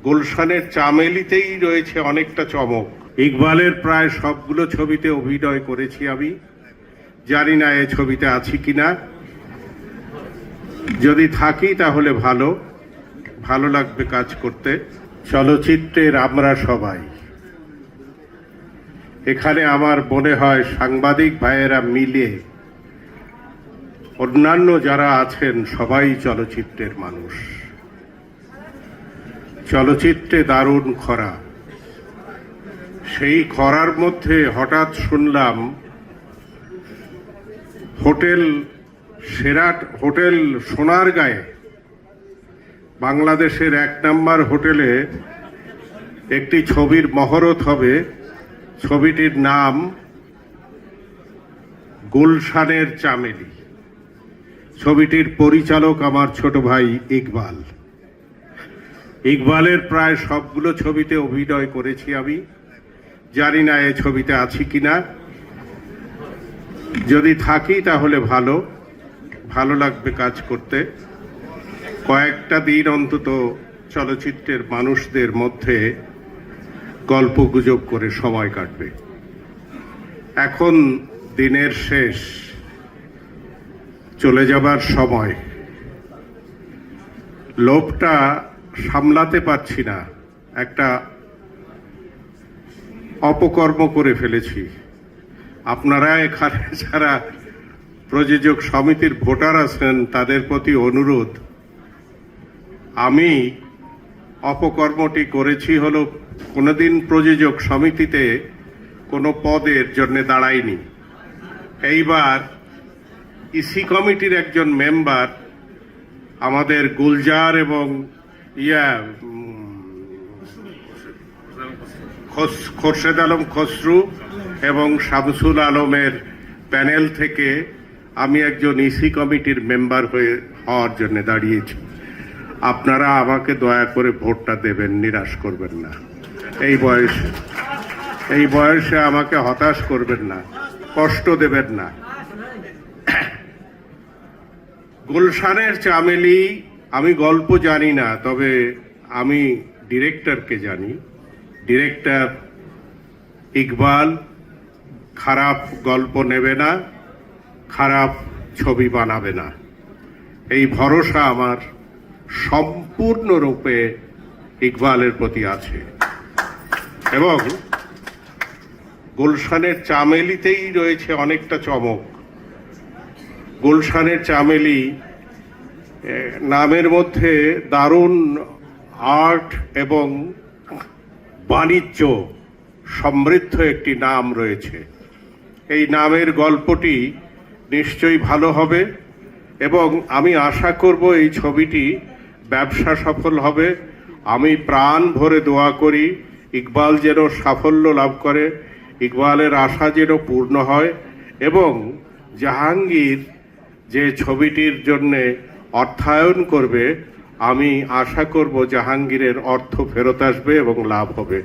গুলশানের চামেলিতেই রয়েছে অনেকটা চমক। ইকবালের প্রায় সবগুলো ছবিতে অভিনয় করেছি আমি, জানি না এ ছবিতে আছি কিনা। যদি থাকি তাহলে ভালো ভালো লাগবে কাজ করতে। চলচ্চিত্রের আমরা সবাই, এখানে আমার মনে হয় সাংবাদিক ভাইয়েরা মিলে অন্যান্য যারা আছেন সবাই চলচ্চিত্রের মানুষ। চলচ্চিত্রে দারুণ খরা, সেই খরার মধ্যে হঠাৎ শুনলাম হোটেল সোনারগাঁয়ে, বাংলাদেশের 1 নম্বর হোটেলে একটি ছবির মহরত হবে। ছবিটির নাম গুলশানের চামেলি। ছবিটির পরিচালক আমার ছোট ভাই ইকবাল। ইকবালের প্রায় সবগুলো ছবিতে অভিনয় করেছি আমি, জানি না এ ছবিতে আছি কিনা। যদি থাকি তাহলে ভালো লাগবে কাজ করতে। কয়েকটা দিন অন্তত চলচ্চিত্রের মানুষদের মধ্যে গল্প গুজব করে সময় কাটবে। এখন দিনের শেষ, চলে যাবার সময়। লোভটা সামলাতে পারছি না, একটা অপকর্ম করে ফেলেছি। আপনারা এখানে যারা প্রযোজক সমিতির ভোটার আছেন তাদের প্রতি অনুরোধ, আমি অপকর্মটি করেছি হলো কোনোদিন প্রযোজক সমিতিতে কোনো পদের জন্য দাঁড়াইনি। এইবার ইসি কমিটির একজন মেম্বার আমাদের গুলজার এবং খোরশেদ আলম খসরু এবং শামসুল আলমের প্যানেল থেকে আমি একজন ইসি কমিটির মেম্বার হওয়ার জন্য দাঁড়িয়েছি। আপনারা আমাকে দয়া করে ভোটটা দেবেন, নিরাশ করবেন না। এই বয়সে আমাকে হতাশ করবেন না, কষ্ট দেবেন না। গুলশানের চামেলি, আমি গল্প জানি না, তবে আমি ডিরেক্টরকে জানি। ডিরেক্টর ইকবাল খারাপ গল্প নেবে না, খারাপ ছবি বানাবে না, এই ভরসা আমার সম্পূর্ণরূপে ইকবালের প্রতি আছে। এবং গুলশানের চামেলিতেই রয়েছে অনেকটা চমক। গুলশানের চামেলি নামের মধ্যে দারুণ আর্ট এবং বাণিজ্য সমৃদ্ধ একটি নাম রয়েছে। এই নামের গল্পটি নিশ্চয়ই ভালো হবে এবং আমি আশা করব এই ছবিটি ব্যবসা সফল হবে। আমি প্রাণ ভরে দোয়া করি ইকবাল যেন সাফল্য লাভ করে, ইকবালের আশা যেন পূর্ণ হয় এবং জাহাঙ্গীর যে ছবিটির জন্যে অর্থায়ন করবে, আমি আশা করব জাহাঙ্গীরের অর্থ ফেরত আসবে এবং লাভ হবে।